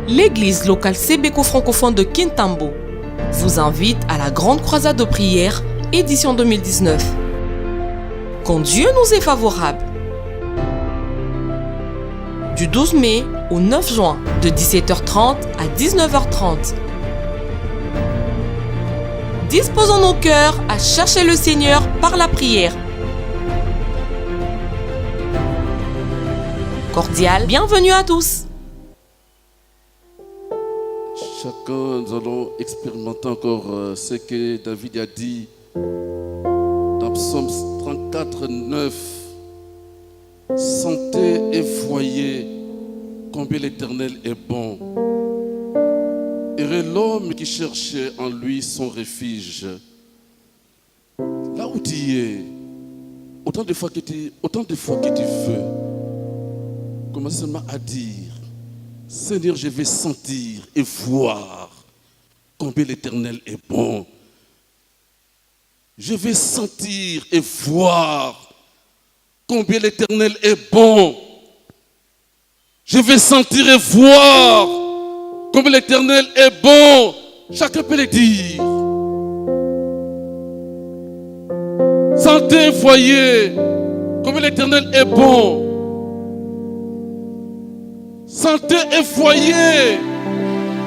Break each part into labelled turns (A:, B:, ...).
A: L'église locale Sébéco francophone de Kintambo vous invite à la grande croisade de prière, édition 2019. Quand Dieu nous est favorable. Du 12 mai au 9 juin, de 17h30 à 19h30. Disposons nos cœurs à chercher le Seigneur par la prière. Cordial bienvenue à tous.
B: Chacun, nous allons expérimenter encore ce que David a dit dans Psaume 34, 9. Sentez et voyez combien l'Éternel est bon. Heureux l'homme qui cherche en lui son refuge. Là où tu es, autant de fois que tu veux, commence seulement à dire: Seigneur, je vais sentir et voir combien l'Éternel est bon. Je vais sentir et voir combien l'Éternel est bon. Je vais sentir et voir combien l'Éternel est bon. Chacun peut le dire. Sentez et voyez combien l'Éternel est bon. Sentez et voyez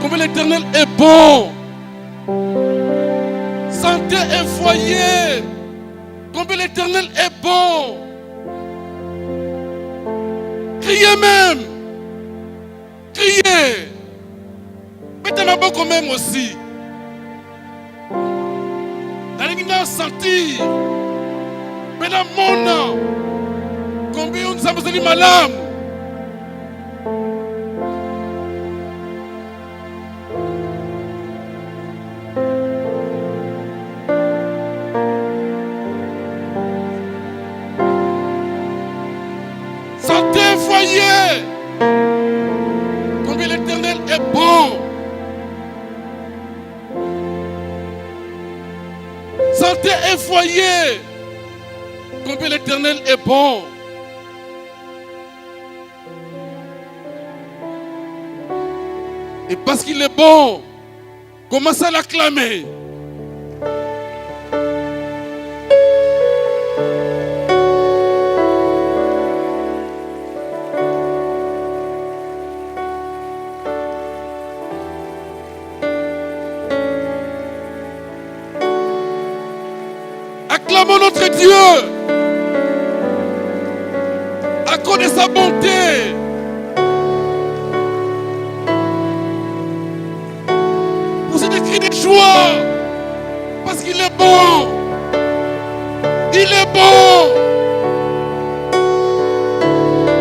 B: combien l'Éternel est bon. Sentez et voyez combien l'Éternel est bon. Criez même. Criez. Mettez-moi bon quand même aussi. Allez-nous sentir. Mais la mona. Combien nous avons besoin de malade. Voyez combien l'Éternel est bon. Sentez et voyez combien l'Éternel est bon. Et parce qu'il est bon, commencez à l'acclamer. Acclamons notre Dieu à cause de sa bonté. Pour ce cri de joie, parce qu'il est bon. Il est bon.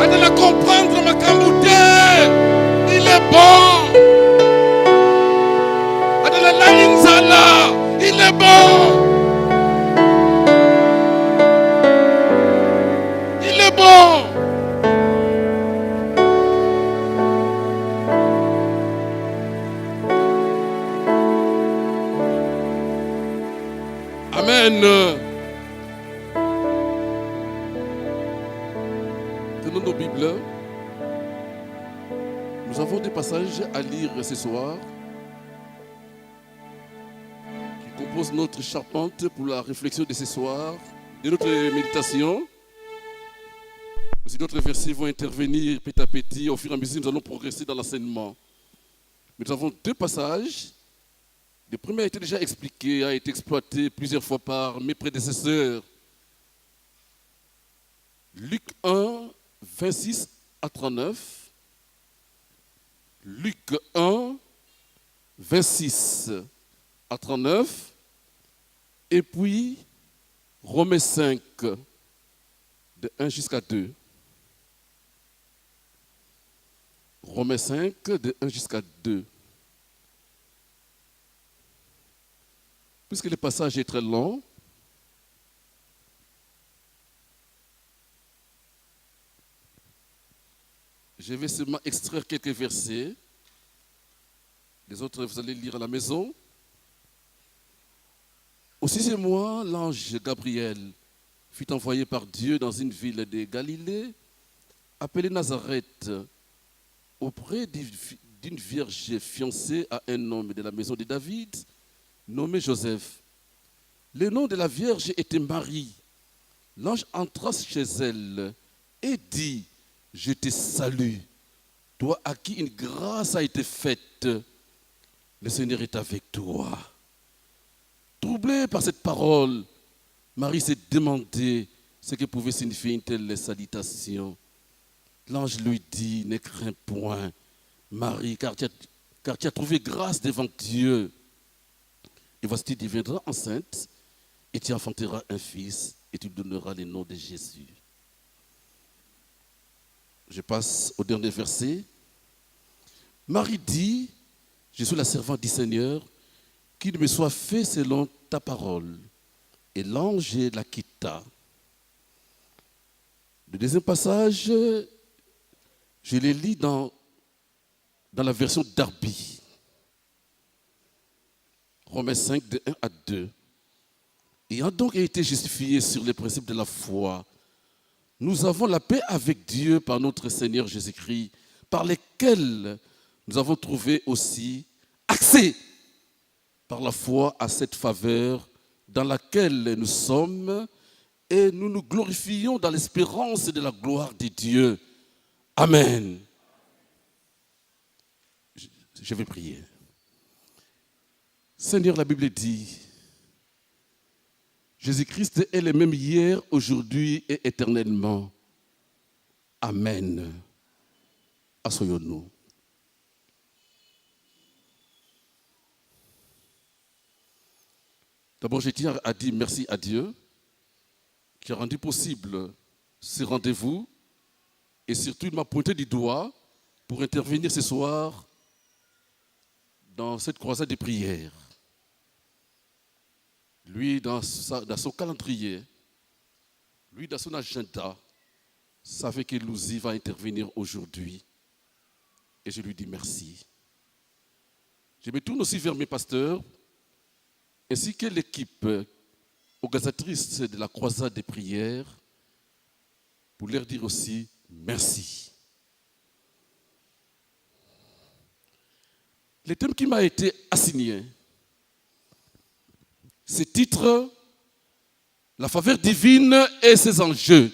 B: Allez la comprendre, ma cambouté. Il est bon. Allez la laïnzala. Il est bon. Bon. Amen. Tenons nos Bibles. Nous avons des passages à lire ce soir qui composent notre charpente pour la réflexion de ce soir, de notre méditation. Aussi d'autres versets vont intervenir petit à petit. Au fur et à mesure, nous allons progresser dans l'enseignement. Mais nous avons deux passages. Le premier a été déjà expliqué, a été exploité plusieurs fois par mes prédécesseurs. Luc 1, 26 à 39. Luc 1, 26 à 39. Et puis, Romains 5, de 1 jusqu'à 2. Romains 5, de 1 jusqu'à 2. Puisque le passage est très long, je vais seulement extraire quelques versets. Les autres, vous allez lire à la maison. Au 6e mois, l'ange Gabriel fut envoyé par Dieu dans une ville de Galilée, appelée Nazareth, auprès d'une vierge fiancée à un homme de la maison de David, nommé Joseph. Le nom de la vierge était Marie. L'ange entra chez elle et dit, je te salue, toi à qui une grâce a été faite. Le Seigneur est avec toi. Troublée par cette parole, Marie s'est demandé ce que pouvait signifier une telle salutation. L'ange lui dit, ne crains point, Marie, car tu as trouvé grâce devant Dieu. Et voici, tu deviendras enceinte et tu enfanteras un fils et tu lui donneras le nom de Jésus. Je passe au dernier verset. Marie dit, je suis la servante du Seigneur, qu'il me soit fait selon ta parole. Et l'ange la quitta. Le deuxième passage, je le lis dans la version Darby. Romains 5, de 1 à 2. Ayant donc été justifiés sur les principes de la foi, nous avons la paix avec Dieu par notre Seigneur Jésus-Christ, par lesquels nous avons trouvé aussi accès par la foi à cette faveur dans laquelle nous sommes et nous nous glorifions dans l'espérance de la gloire de Dieu. Amen. Je vais prier. Seigneur, la Bible dit, Jésus-Christ est le même hier, aujourd'hui et éternellement. Amen. Asseyons-nous. D'abord, je tiens à dire merci à Dieu qui a rendu possible ce rendez-vous et surtout il m'a pointé du doigt pour intervenir ce soir dans cette croisade de prières. Lui, dans son calendrier, lui, dans son agenda, savait que Louzi va intervenir aujourd'hui. Et je lui dis merci. Je me tourne aussi vers mes pasteurs, ainsi que l'équipe organisatrice de la croisade des prières, pour leur dire aussi merci. Le thème qui m'a été assigné, ce titre, la faveur divine et ses enjeux.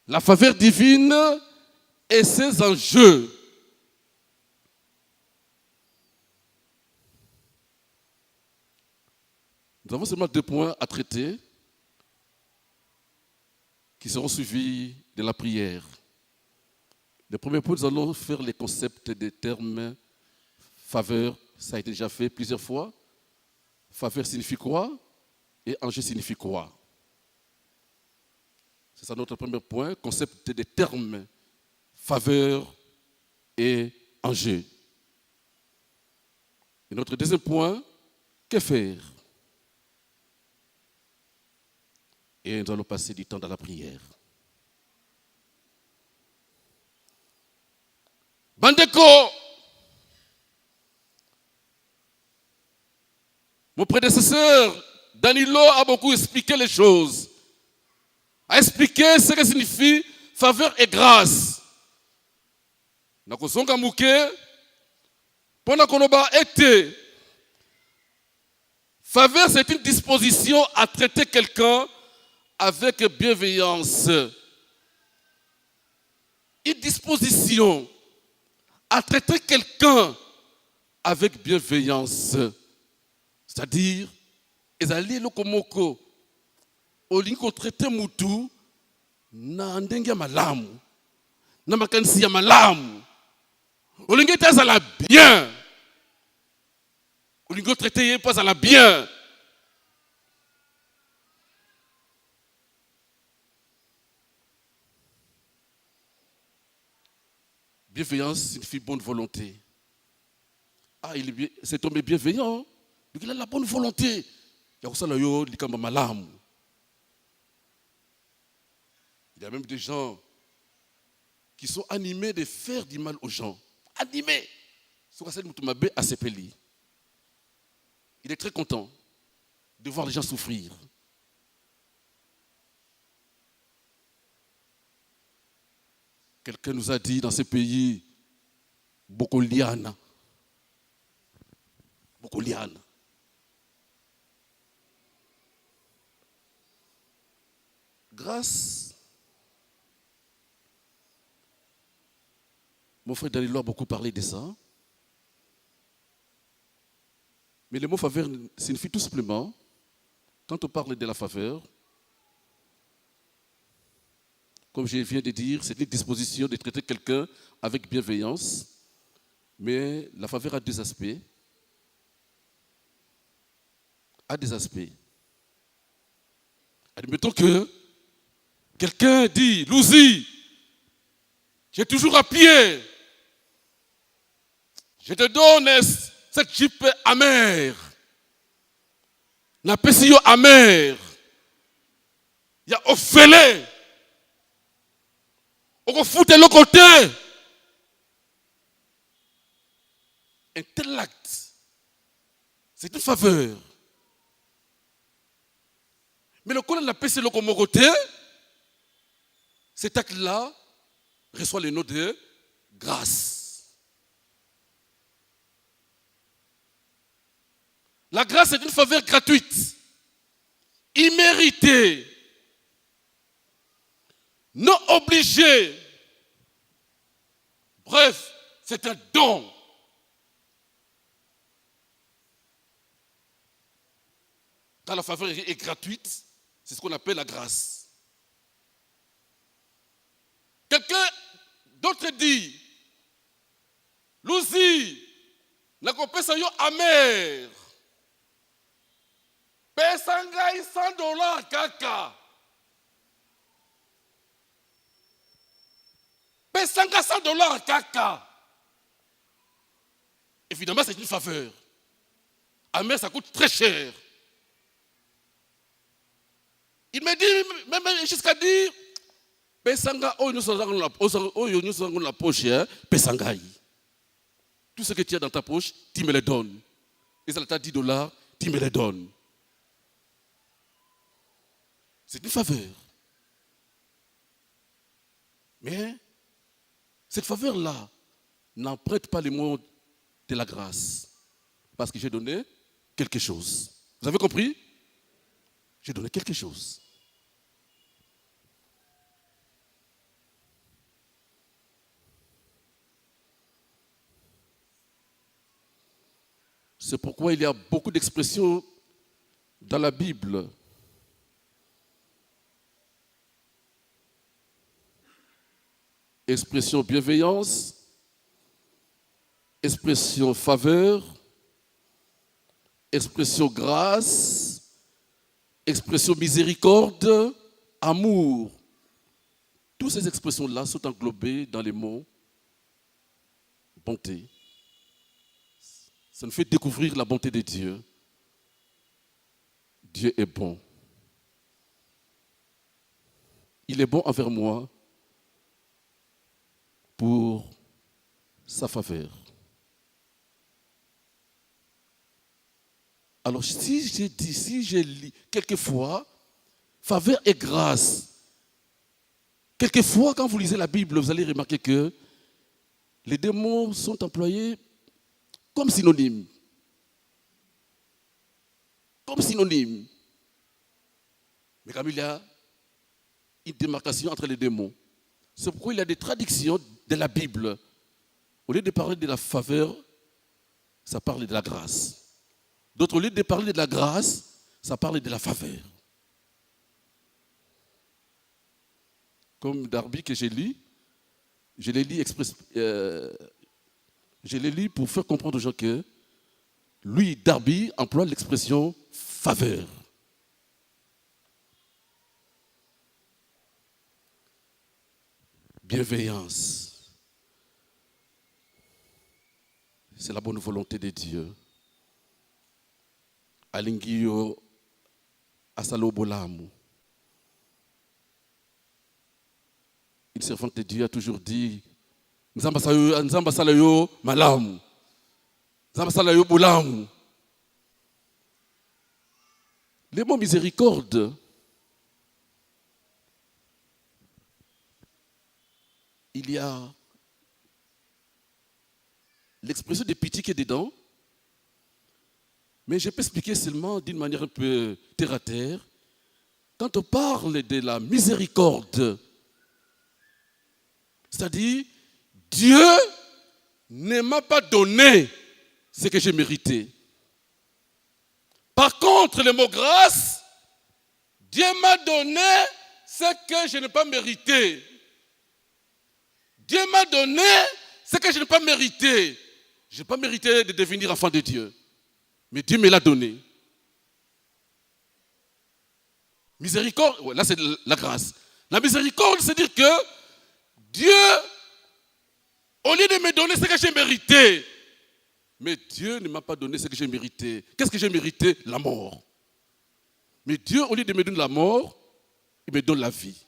B: La faveur divine et ses enjeux. Nous avons seulement 2 points à traiter qui seront suivis de la prière. Le premier point, nous allons faire les concepts des termes faveur. Ça a été déjà fait plusieurs fois. Faveur signifie quoi et enjeu signifie quoi? C'est ça notre premier point, concept des termes faveur et enjeu. Et notre deuxième point, que faire? Et nous allons passer du temps dans la prière. Bandeko, mon prédécesseur Danilo a beaucoup expliqué les choses, a expliqué ce que signifie faveur et grâce. Nakozonga muke, pona konoba été. Faveur, c'est une disposition à traiter quelqu'un avec bienveillance. Une disposition à traiter quelqu'un avec bienveillance. C'est-à-dire, ezali lokomoko olingo traiter mutu na ndenge ya malamu, na makanisi ya malamu. Olingo tazala bien. Olingo traiter pas à la bien. Bienveillance signifie bonne volonté. Ah, cet homme est bienveillant. Il a la bonne volonté. Il y a même des gens qui sont animés de faire du mal aux gens. Animés. Il est très content de voir les gens souffrir. Quelqu'un nous a dit dans ce pays, bokoliana. Bokoliana. Grâce. Mon frère Danilo a beaucoup parlé de ça. Mais le mot faveur signifie tout simplement, quand on parle de la faveur, comme je viens de dire, c'est une disposition de traiter quelqu'un avec bienveillance. Mais la faveur a deux aspects. A des aspects. Admettons que quelqu'un dit, Louzi, j'ai toujours à pied. Je te donne cette jipe amère. Na pesio amère. Il y a offélé. On fout de l'autre côté. Un tel acte, c'est une faveur. Mais le colon n'a pas passé l'autre côté. Cet acte-là reçoit le nom de grâce. La grâce est une faveur gratuite, imméritée, non obligée. Bref, c'est un don. Quand la faveur est gratuite, c'est ce qu'on appelle la grâce. Quelqu'un d'autre dit, Louzi, la compétition amère. Pesangai $100 kaka. Pesanga $100 kaka. Évidemment, c'est une faveur. Amère, ça coûte très cher. Il me dit, même jusqu'à dire, Pesanga, oh, nous sommes dans la poche, Pesangai. Tout ce que tu as dans ta poche, tu me le donnes. Et ça t'a $10, tu me le donnes. C'est une faveur. Mais cette faveur-là n'emprunte pas les mots de la grâce. Parce que j'ai donné quelque chose. Vous avez compris? J'ai donné quelque chose. C'est pourquoi il y a beaucoup d'expressions dans la Bible. Expression bienveillance, expression faveur, expression grâce, expression miséricorde, amour. Toutes ces expressions-là sont englobées dans les mots bonté. Ça nous fait découvrir la bonté de Dieu. Dieu est bon. Il est bon envers moi pour sa faveur. Alors si je lis quelquefois, faveur et grâce. Quelquefois, quand vous lisez la Bible, vous allez remarquer que les deux mots sont employés comme synonymes. Comme synonymes. Mais comme il y a une démarcation entre les deux mots. C'est pourquoi il y a des traductions de la Bible. Au lieu de parler de la faveur, ça parle de la grâce. D'autres, au lieu de parler de la grâce, ça parle de la faveur. Comme Darby que j'ai lu, je l'ai lu pour faire comprendre aux gens que lui, Darby, emploie l'expression faveur. Bienveillance. C'est la bonne volonté de Dieu. Alingio asalo bolamu. Une servante de Dieu a toujours dit Nzamba sala yo malamu. Nzamba sala yo bolamu. Les mots miséricorde, il y a l'expression de pitié qui est dedans. Mais je peux expliquer seulement d'une manière un peu terre à terre. Quand on parle de la miséricorde, c'est-à-dire, Dieu ne m'a pas donné ce que j'ai mérité. Par contre, le mot grâce, Dieu m'a donné ce que je n'ai pas mérité. Dieu m'a donné ce que je n'ai pas mérité. Je n'ai pas mérité de devenir enfant de Dieu. Mais Dieu me l'a donné. Miséricorde, là c'est la grâce. La miséricorde, c'est dire que Dieu, au lieu de me donner ce que j'ai mérité, mais Dieu ne m'a pas donné ce que j'ai mérité. Qu'est-ce que j'ai mérité? La mort. Mais Dieu, au lieu de me donner la mort, il me donne la vie.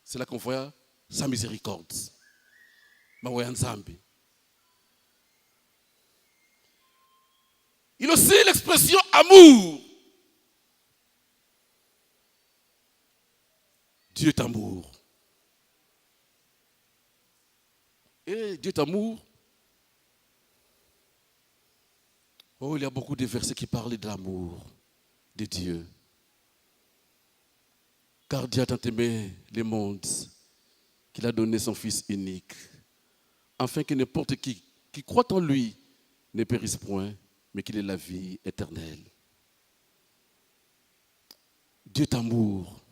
B: C'est là qu'on voit sa miséricorde. Il y a aussi l'expression amour. Dieu est amour. Et Dieu est amour. Oh, il y a beaucoup de versets qui parlent de l'amour de Dieu. Car Dieu a tant aimé le monde qu'il a donné son Fils unique, afin que n'importe qui croit en lui ne périsse point, mais qu'il ait la vie éternelle. Dieu est amour.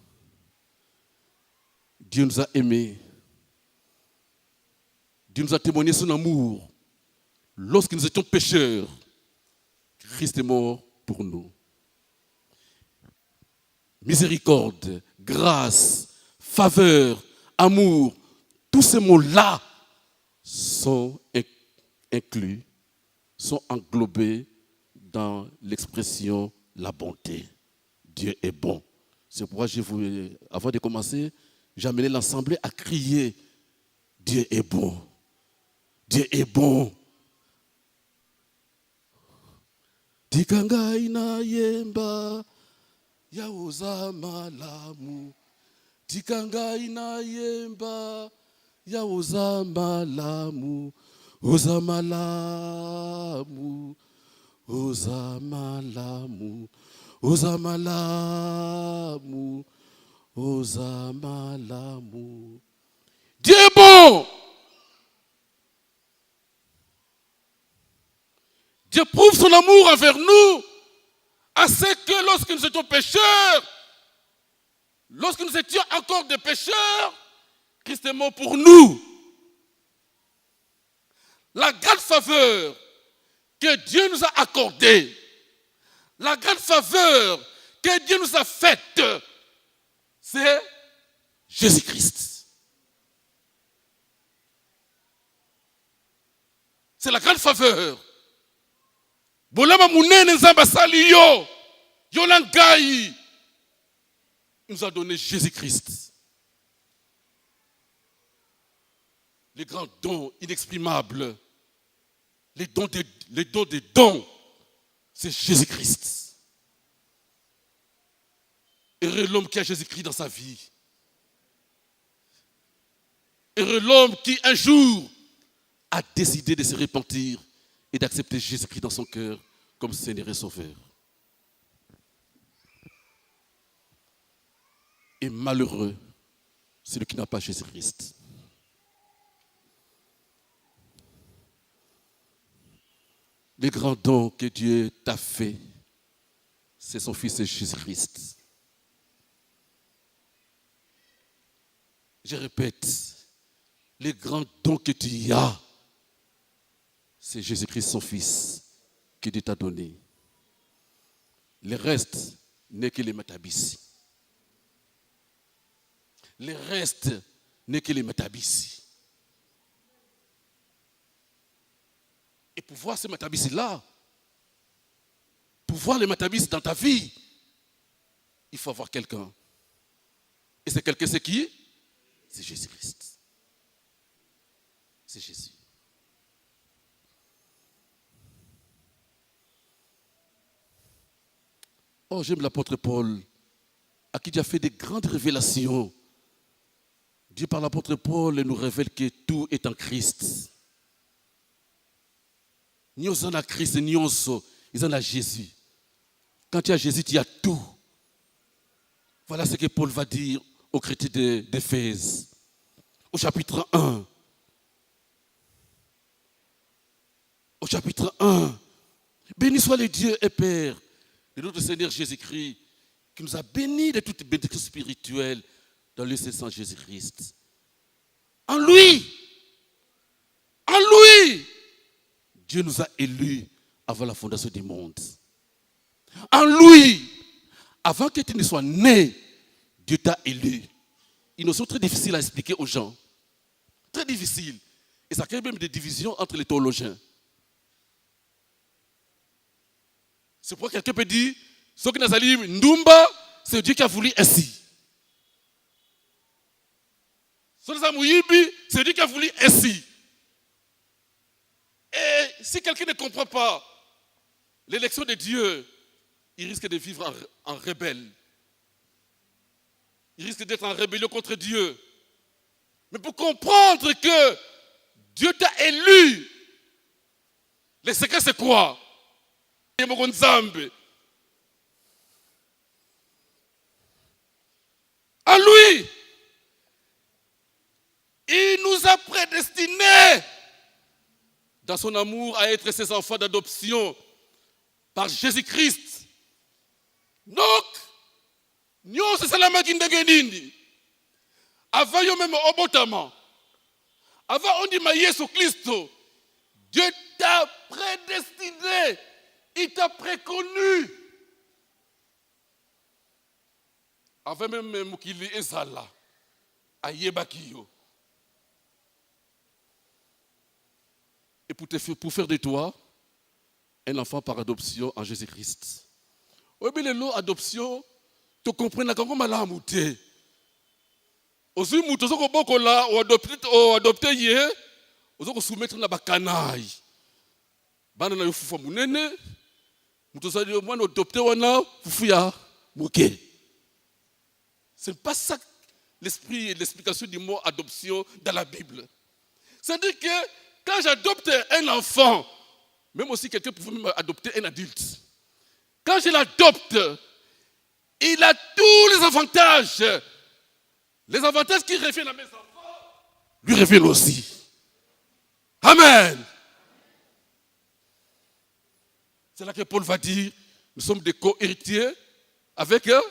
B: Dieu nous a aimés. Dieu nous a témoigné son amour. Lorsque nous étions pécheurs, Christ est mort pour nous. Miséricorde, grâce, faveur, amour, tous ces mots-là sont inclus, sont englobés dans l'expression la bonté. Dieu est bon. C'est pourquoi avant de commencer, j'ai amené l'assemblée à crier Dieu est bon. Dieu est bon. Tikanga ina yemba ya uzamalamu. Tikanga ina yemba ya uzamalamu. Uzamalamu. Uzamalamu. Uzamalamu. Uzamalamu. Dieu est bon. Dieu prouve son amour envers nous, à ce que lorsque nous étions pécheurs, lorsque nous étions encore des pécheurs, Christ est mort pour nous. La grande faveur que Dieu nous a accordée, la grande faveur que Dieu nous a faite, c'est Jésus-Christ. C'est la grande faveur. Bolama munene nzamba sali yo. Yolangai. Il nous a donné Jésus-Christ. Les grands dons inexprimables. Les dons des dons. C'est Jésus-Christ. Heureux l'homme qui a Jésus-Christ dans sa vie. Heureux l'homme qui un jour a décidé de se repentir et d'accepter Jésus-Christ dans son cœur comme Seigneur et Sauveur. Et malheureux, celui qui n'a pas Jésus-Christ. Les grands dons que Dieu t'a fait, c'est son Fils Jésus-Christ. Je répète, les grands dons que tu as, c'est Jésus-Christ, son Fils, que Dieu t'a donné. Le reste n'est que les matabissi. Le reste n'est que les matabissi. Et pour voir ces matabissi-là, pour voir les matabissi dans ta vie, il faut avoir quelqu'un. Et c'est quelqu'un, c'est qui? C'est Jésus-Christ. C'est Jésus. Oh, j'aime l'apôtre Paul, à qui Dieu a fait des grandes révélations. Dieu, par l'apôtre Paul, nous révèle que tout est en Christ. Nous avons Christ, nous avons Jésus. Quand tu as Jésus, tu as tout. Voilà ce que Paul va dire aux chrétiens d'Éphèse. Au chapitre 1. Au chapitre 1. Béni soit le Dieu et Père de notre Seigneur Jésus-Christ, qui nous a bénis de toute bénédiction spirituelle dans le Seigneur Jésus-Christ. En lui, Dieu nous a élus avant la fondation du monde. En lui, avant que tu ne sois né, Dieu t'a élu. Ils nous sont très difficiles à expliquer aux gens. Très difficiles. Et ça crée même des divisions entre les théologiens. C'est pourquoi quelqu'un peut dire, ce qui nous a dit, Ndumba, c'est Dieu qui a voulu ainsi. Ce qui nous a dit, c'est Dieu qui a voulu ainsi. Et si quelqu'un ne comprend pas l'élection de Dieu, il risque de vivre en rebelle. Il risque d'être en rébellion contre Dieu. Mais pour comprendre que Dieu t'a élu, le secret c'est quoi? En lui, il nous a prédestinés dans son amour à être ses enfants d'adoption par Jésus-Christ. Donc, nous, c'est ça la main qui nous a. Avant même obotama, avant on dit Jésus Christ, Dieu t'a prédestiné, il t'a préconnu. Avant même Mukili Ezala, Ayebakiyo. Et pour faire de toi un enfant par adoption en Jésus-Christ. Oui, mais l'adoption, tu comprends comment elle a muté. Aussi, nous avons adopté hier, nous avons soumettre na bakanaï. Bana na yofufa munene, nous avons adopté wana fufuya muke. Ce n'est pas ça l'esprit et l'explication du mot adoption dans la Bible. C'est-à-dire que quand j'adopte un enfant, même aussi quelqu'un peut même adopter un adulte. Quand je l'adopte, il a tous les avantages. Les avantages qui reviennent à mes enfants, lui reviennent aussi. Amen. C'est là que Paul va dire, nous sommes des co-héritiers avec eux.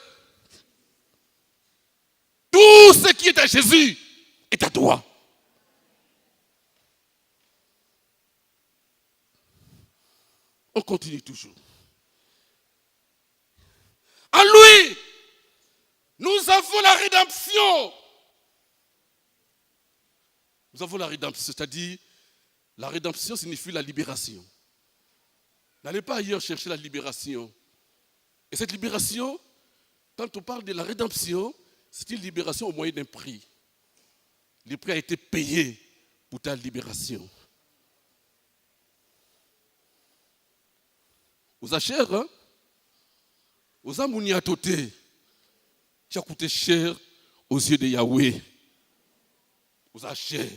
B: Tout ce qui est à Jésus est à toi. On continue toujours. En lui, nous avons la rédemption. Nous avons la rédemption, c'est-à-dire, la rédemption signifie la libération. N'allez pas ailleurs chercher la libération. Et cette libération, quand on parle de la rédemption, c'est une libération au moyen d'un prix. Le prix a été payé pour ta libération. Aux achères, hein? Aux amouniatotés, qui a coûté cher aux yeux de Yahweh. Aux achères.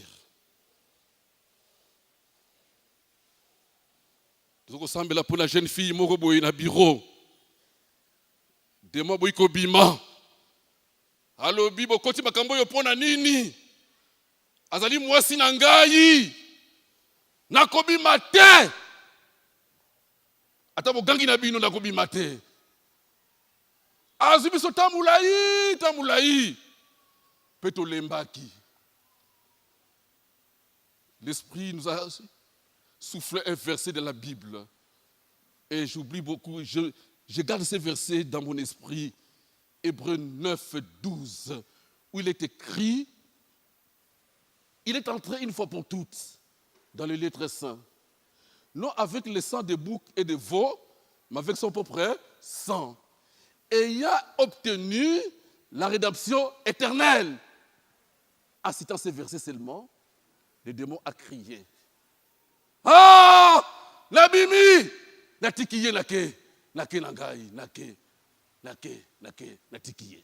B: Nous sommes là pour la jeune fille, Moroboy, na bureau. Demo boy kobima. Allo bibo koti makambo yo pona nini? Azali mwasi na ngai. Nakobima te. Ata bogangi na bino nakobima te. Azubiso tamulai. Peto lembaki. L'Esprit nous a soufflé un verset de la Bible. Et j'oublie beaucoup, je garde ce verset dans mon esprit. Hébreux 9, 12, où il est écrit, il est entré une fois pour toutes dans les lettres saintes. Non avec le sang de bouc et de veau, mais avec son propre sang. Et il a obtenu la rédemption éternelle. En citant ce verset seulement, le démon a crié. Ah! La bimi! La tikiye nake nangai, nake, la tikiye.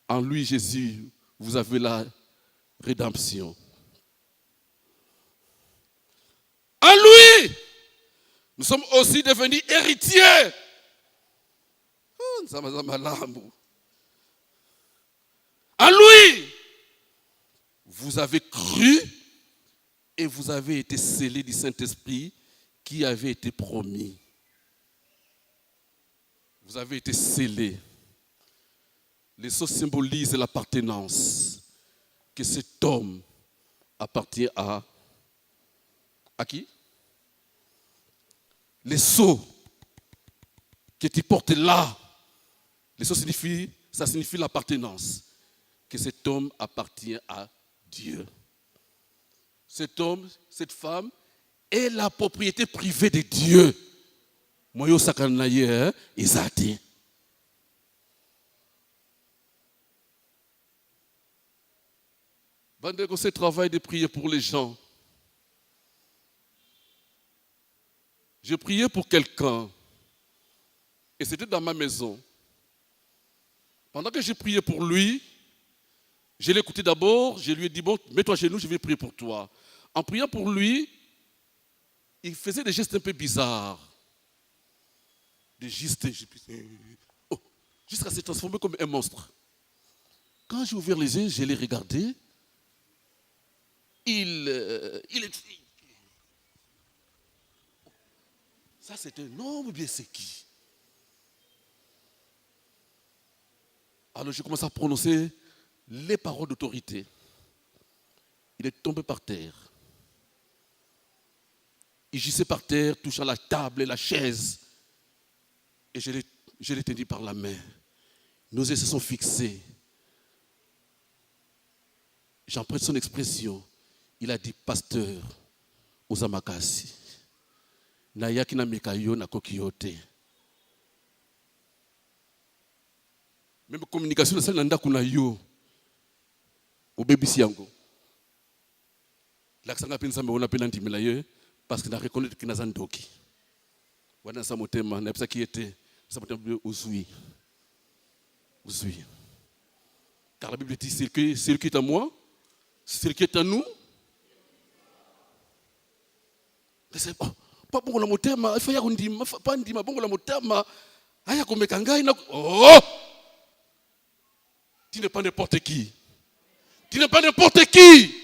B: En lui, Jésus, vous avez la rédemption. Nous sommes aussi devenus héritiers. En lui, vous avez cru et vous avez été scellés du Saint-Esprit qui avait été promis. Vous avez été scellés. Les sceaux symbolisent l'appartenance. Que cet homme appartient à qui? Les sceaux que tu portes là, les sceaux ça signifie l'appartenance. Que cet homme appartient à Dieu. Cet homme, cette femme est la propriété privée de Dieu. Moyo sakanaye izati. Bandeko, ce travail de prier pour les gens. Je priais pour quelqu'un et c'était dans ma maison. Pendant que j'ai prié pour lui, je l'ai écouté d'abord, je lui ai dit, bon, mets-toi chez nous, je vais prier pour toi. En priant pour lui, il faisait des gestes un peu bizarres. Des gestes, jusqu'à se transformer comme un monstre. Quand j'ai ouvert les yeux, je l'ai regardé. Il est... Ça, c'est un homme ou bien c'est qui? Alors, j'ai commencé à prononcer les paroles d'autorité. Il est tombé par terre. Il gissait par terre, touchant la table et la chaise. Et je l'ai tenu par la main. Nos yeux se sont fixés. J'emprunte son expression. Il a dit, pasteur, Ozamakasi. Nayaki na mikayo na kokiyote. Même communication na sala nda kuna yo. Obebisi yango. L'aksanga pensa me ona penanti melaye parce que na reconnaître que na zandoki. Wana sa motema na pesa qui était sa motema uzui. Uzui. Car la Bible dit c'est celui qui est à moi, c'est celui qui est à nous. Pas bongo la motema, il faut ya kundima, pas ndima bongo la motema. Aya komeka ngai na oh! Tu n'es pas n'importe qui. Tu n'es pas n'importe qui.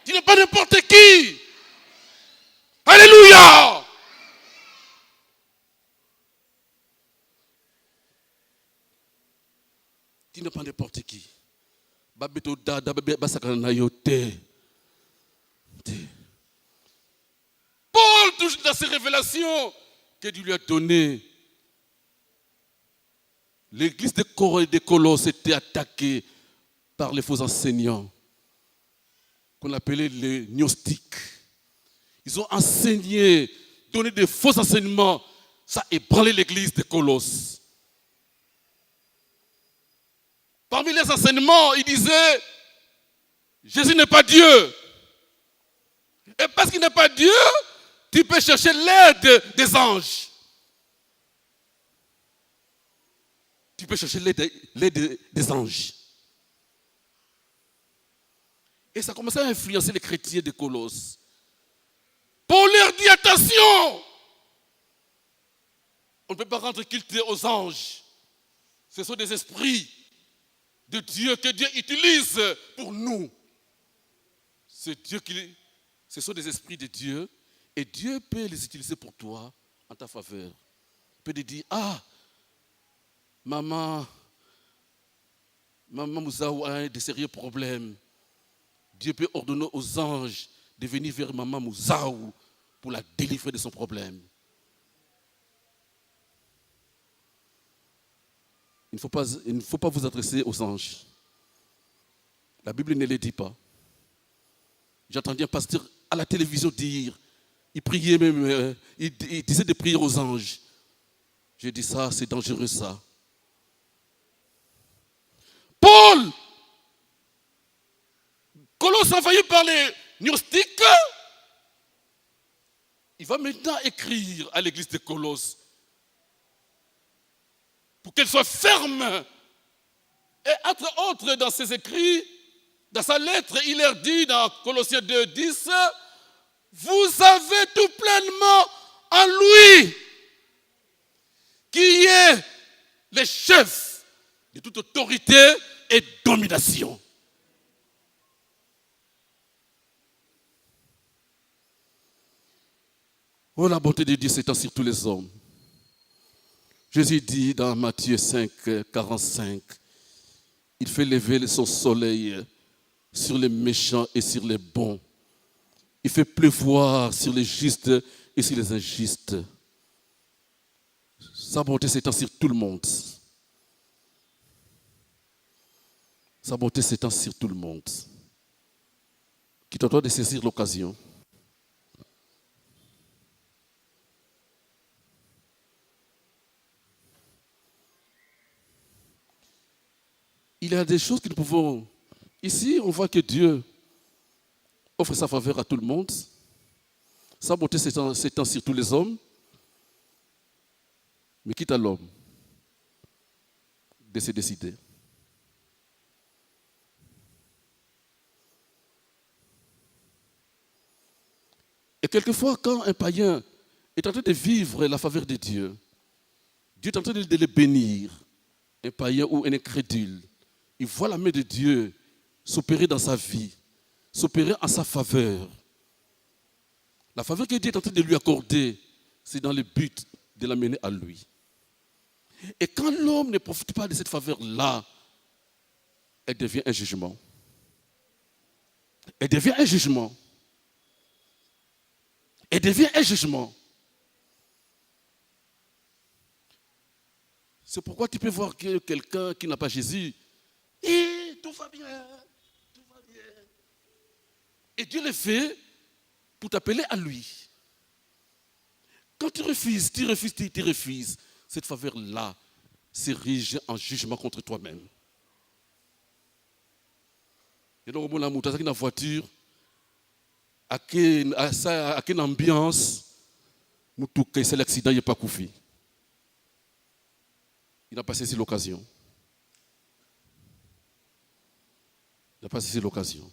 B: Tu n'es pas n'importe qui. Alléluia. Tu n'es pas n'importe qui. Babeto dada basakana na yote. Paul, toujours dans ses révélations que Dieu lui a données, l'église de Colosse était attaquée par les faux enseignants qu'on appelait les gnostiques. Ils ont enseigné, donné des faux enseignements. Ça a ébranlé l'église de Colosse. Parmi les enseignements, ils disaient Jésus n'est pas Dieu. Et parce qu'il n'est pas Dieu, tu peux chercher l'aide des anges. Tu peux chercher l'aide des anges. Et ça a commencé à influencer les chrétiens de Colosse. Paul leur dit attention. On ne peut pas rendre culte aux anges. Ce sont des esprits de Dieu que Dieu utilise pour nous. Ce sont des esprits de Dieu et Dieu peut les utiliser pour toi en ta faveur. Il peut te dire, ah, maman Moussaou a de sérieux problèmes. Dieu peut ordonner aux anges de venir vers maman Moussaou pour la délivrer de son problème. Il ne faut pas vous adresser aux anges. La Bible ne le dit pas. J'entendais un pasteur à la télévision dire, il priait même, il disait de prier aux anges. J'ai dit ça, c'est dangereux ça. Paul, Colosse envahi par les gnostiques, il va maintenant écrire à l'église de Colosse pour qu'elle soit ferme. Et entre autres, dans ses écrits, dans sa lettre, il leur dit dans Colossiens 2, 10, vous avez tout pleinement en lui, qui est le chef de toute autorité et domination. Oh, la bonté de Dieu s'étend sur tous les hommes. Jésus dit dans Matthieu 5, 45, il fait lever son soleil sur les méchants et sur les bons. Il fait pleuvoir sur les justes et sur les injustes. Sa bonté s'étend sur tout le monde. Sa bonté s'étend sur tout le monde. Qui t'entend de saisir l'occasion. Il y a des choses que nous pouvons... Ici, on voit que Dieu offre sa faveur à tout le monde. Sa bonté s'étend sur tous les hommes. Mais quitte à l'homme de se décider. Et quelquefois, quand un païen est en train de vivre la faveur de Dieu, Dieu est en train de le bénir, un païen ou un incrédule, il voit la main de Dieu s'opérer dans sa vie, s'opérer en sa faveur. La faveur que Dieu est en train de lui accorder, c'est dans le but de l'amener à lui. Et quand l'homme ne profite pas de cette faveur-là, elle devient un jugement. Elle devient un jugement. Elle devient un jugement. C'est pourquoi tu peux voir que quelqu'un qui n'a pas Jésus, et tout va bien, tout va bien. Et Dieu le fait pour t'appeler à lui. Quand tu refuses, cette faveur-là s'érige en jugement contre toi-même. Et donc, on a une voiture, à quelle ambiance, c'est l'accident, il n'est pas couffé. Il n'a pas saisi l'occasion. Il n'a pas saisi l'occasion.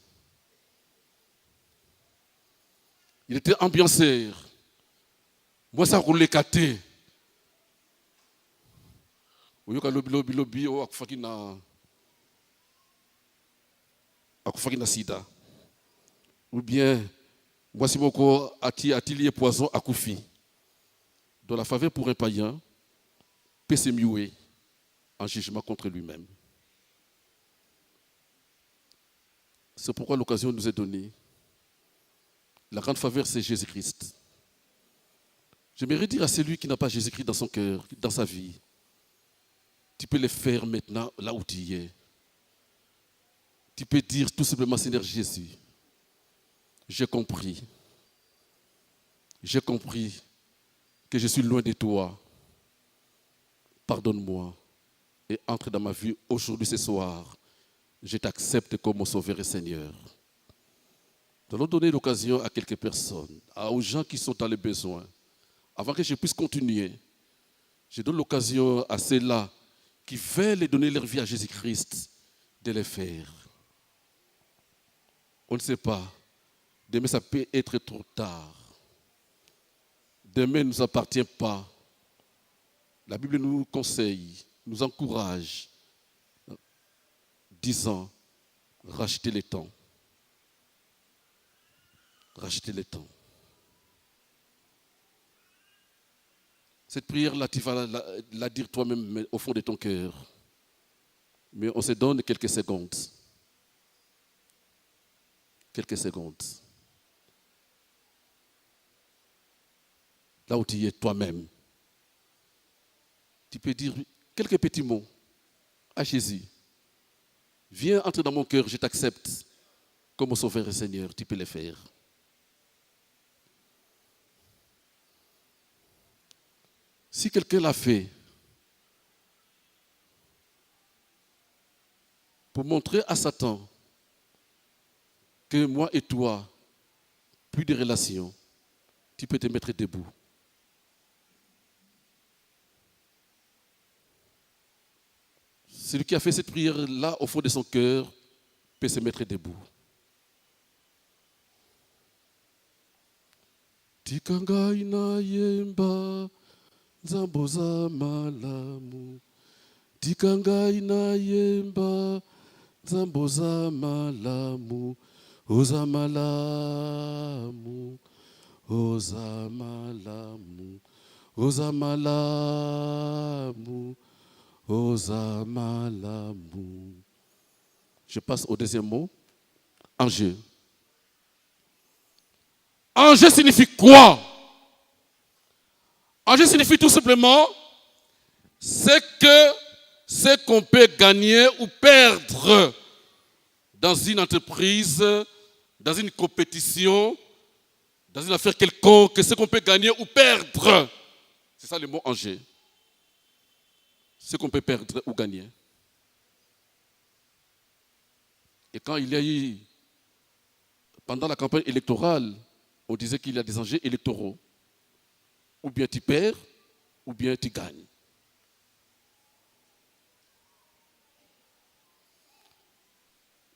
B: Il était ambianceur. Moi, ça roulait caté. Ou bien, voici mon corps atelier poison à Koufi. Dans la faveur pour un païen, peut se muer en jugement contre lui-même. C'est pourquoi l'occasion nous est donnée. La grande faveur, c'est Jésus-Christ. J'aimerais dire à celui qui n'a pas Jésus-Christ dans son cœur, dans sa vie, tu peux le faire maintenant là où tu y es. Tu peux dire tout simplement, Seigneur Jésus, j'ai compris que je suis loin de toi. Pardonne-moi et entre dans ma vie aujourd'hui, ce soir. Je t'accepte comme mon sauveur et Seigneur. Nous allons donner l'occasion à quelques personnes, aux gens qui sont dans les besoins. Avant que je puisse continuer, je donne l'occasion à ceux-là qui veulent donner leur vie à Jésus-Christ de le faire. On ne sait pas. Demain, ça peut être trop tard. Demain ne nous appartient pas. La Bible nous conseille, nous encourage, disant, rachetez le temps. Rachetez le temps. Cette prière-là, tu vas la dire toi-même au fond de ton cœur. Mais on se donne quelques secondes. Quelques secondes. Là où tu es toi-même. Tu peux dire quelques petits mots à Jésus. Viens entrer dans mon cœur, je t'accepte comme mon sauveur et Seigneur. Tu peux le faire. Si quelqu'un l'a fait, pour montrer à Satan que moi et toi, plus de relations, tu peux te mettre debout. Celui qui a fait cette prière-là au fond de son cœur peut se mettre debout. Tikangai na yemba nzambo za malamu. Tikangai na yemba nzambo za malamu. Oza malamu. Oza malamu. Oza malamu. Oza malamu. Je passe au deuxième mot. Enjeu. Enjeu signifie quoi? Enjeu signifie tout simplement ce qu'on peut gagner ou perdre dans une entreprise, dans une compétition, dans une affaire quelconque, ce qu'on peut gagner ou perdre. C'est ça le mot enjeu. Ce qu'on peut perdre ou gagner. Et quand il y a eu, pendant la campagne électorale, on disait qu'il y a des enjeux électoraux. Ou bien tu perds, ou bien tu gagnes.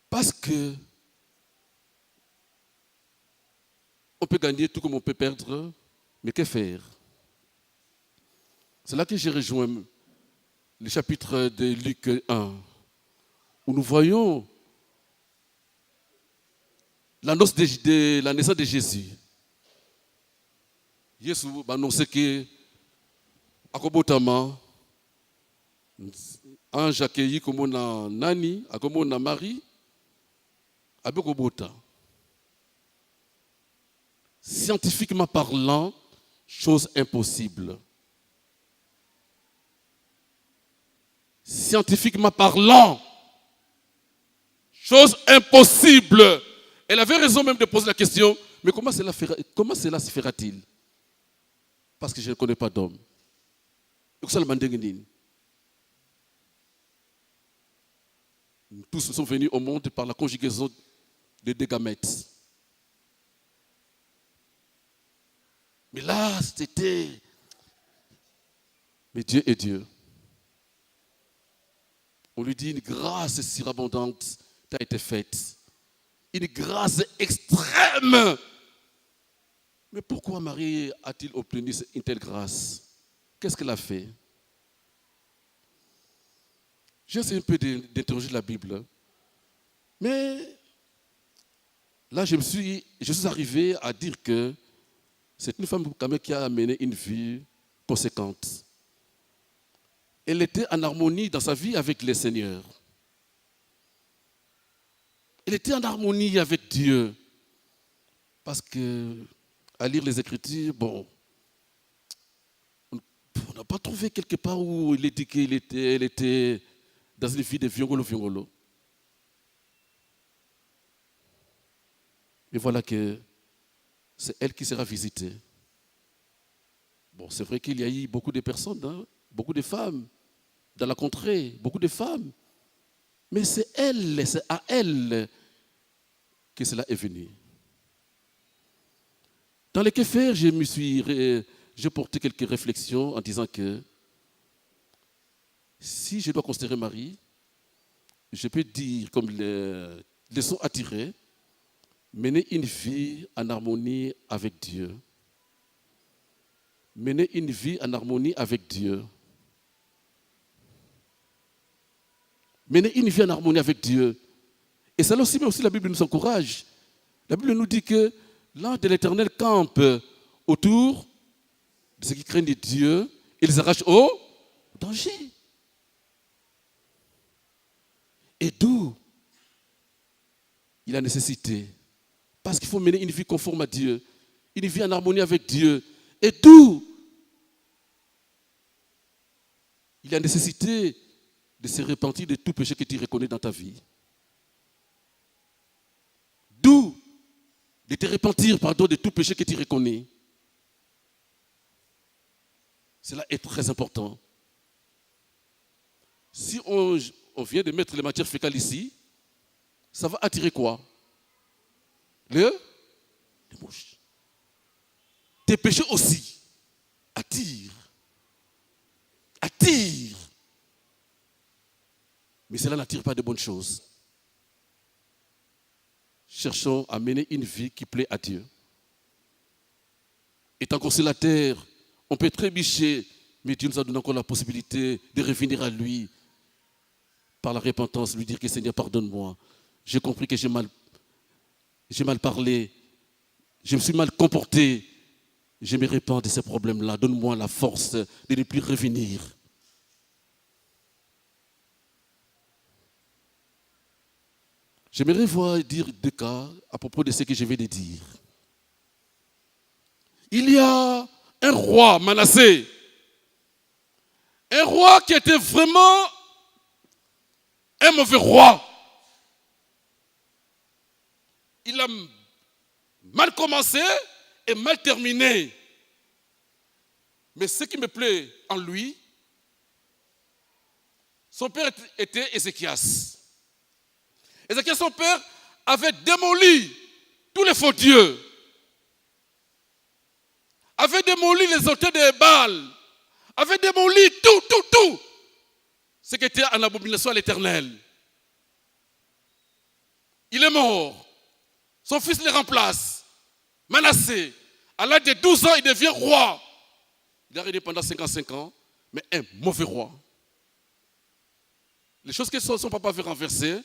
B: Parce que on peut gagner tout comme on peut perdre, mais que faire? C'est là que j'ai rejoint le chapitre de Luc 1, où nous voyons la naissance de Jésus. Jésus a annoncé que akobotama ange accueilli comme on a nani, comme on a Marie, avec obota. Scientifiquement parlant, chose impossible. Scientifiquement parlant, chose impossible. Elle avait raison même de poser la question, mais comment cela se fera-t-il? Parce que je ne connais pas d'homme. Tous sont venus au monde par la conjugaison de deux gamètes. Mais là, c'était... Mais Dieu est Dieu. On lui dit une grâce surabondante t'a été faite. Une grâce extrême. Mais pourquoi Marie a-t-il obtenu une telle grâce? Qu'est-ce qu'elle a fait? J'essaie un peu d'interroger la Bible. Mais là, je suis arrivé à dire que c'est une femme quand même qui a mené une vie conséquente. Elle était en harmonie dans sa vie avec le Seigneur. Elle était en harmonie avec Dieu. Parce que, à lire les Écritures, bon, on n'a pas trouvé quelque part où il dit qu'elle était dans une vie de viongolo. Et voilà que c'est elle qui sera visitée. Bon, c'est vrai qu'il y a eu beaucoup de personnes, hein, beaucoup de femmes dans la contrée, beaucoup de femmes. Mais c'est à elle que cela est venu. Dans les que faire, j'ai porté quelques réflexions en disant que si je dois considérer Marie, je peux dire comme leçon à tirer, mener une vie en harmonie avec Dieu. Mener une vie en harmonie avec Dieu. Mener une vie en harmonie avec Dieu. Et ça aussi, mais aussi la Bible nous encourage. La Bible nous dit que l'ange de l'Éternel campe autour de ceux qui craignent Dieu et les arrache au danger. Et d'où il a nécessité. Parce qu'il faut mener une vie conforme à Dieu, une vie en harmonie avec Dieu. Et d'où il a nécessité de se repentir de tout péché que tu reconnais dans ta vie. D'où de te repentir, de tout péché que tu reconnais. Cela est très important. Si on vient de mettre les matières fécales ici, ça va attirer quoi? Les mouches. Tes péchés aussi attirent. Mais cela n'attire pas de bonnes choses. Cherchons à mener une vie qui plaît à Dieu. est encore sur la terre, on peut trébucher, mais Dieu nous a donné encore la possibilité de revenir à lui par la repentance, lui dire que Seigneur, pardonne-moi. J'ai compris que j'ai mal parlé, je me suis mal comporté. Je me répands de ces problèmes-là. Donne-moi la force de ne plus revenir. J'aimerais dire deux cas à propos de ce que je vais de dire. Il y a un roi, Manassé. Un roi qui était vraiment un mauvais roi. Il a mal commencé et mal terminé. Mais ce qui me plaît en lui, son père était Ézéchias. Ézéchias, son père, avait démoli tous les faux dieux, avait démoli les autels de Baal, avait démoli tout ce qui était en abomination à l'Éternel. Il est mort. Son fils le remplace. Manassé, à l'âge de 12 ans, il devient roi. Il a régné pendant 55 ans, mais un mauvais roi. Les choses que son papa avait renversées,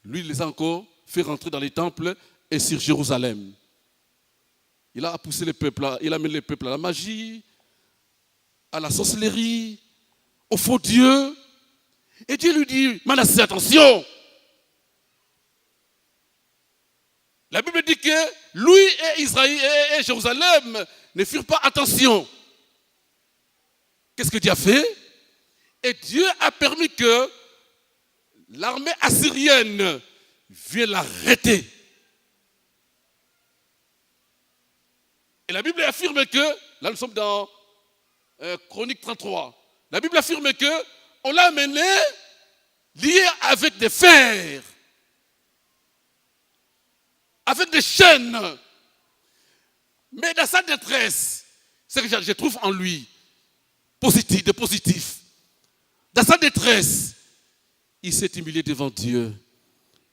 B: lui, il les a encore fait rentrer dans les temples et sur Jérusalem. Il a poussé le peuple, il a mené le peuple à la magie, à la sorcellerie, aux faux dieux. Et Dieu lui dit, Manassé, attention! La Bible dit que lui et Israël et Jérusalem ne firent pas attention. Qu'est-ce que Dieu a fait? Et Dieu a permis que l'armée assyrienne vienne l'arrêter. Et la Bible affirme que, là nous sommes dans Chronique 33, la Bible affirme que on l'a amené lié avec des fers, avec des chaînes. Mais dans sa détresse, ce que je trouve en lui, positif. Dans sa détresse, il s'est humilié devant Dieu.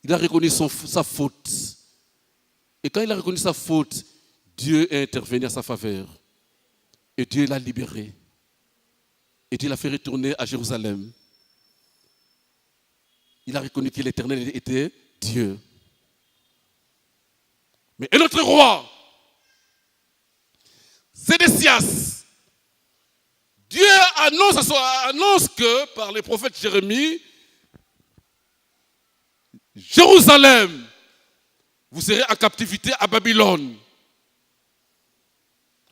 B: Il a reconnu sa faute. Et quand il a reconnu sa faute, Dieu est intervenu à sa faveur. Et Dieu l'a libéré. Et Dieu l'a fait retourner à Jérusalem. Il a reconnu que l'Éternel était Dieu. Mais un autre roi, Sédécias, Dieu annonce que par le prophète Jérémie, Jérusalem, vous serez en captivité à Babylone.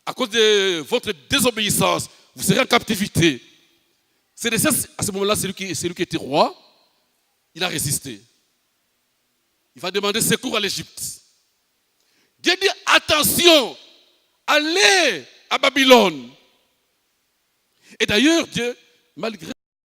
B: À cause de votre désobéissance, vous serez en captivité. Sédécias, à ce moment-là, c'est lui qui était roi. Il a résisté. Il va demander secours à l'Égypte. Dieu dit, attention, allez à Babylone. Et d'ailleurs, Dieu, malgré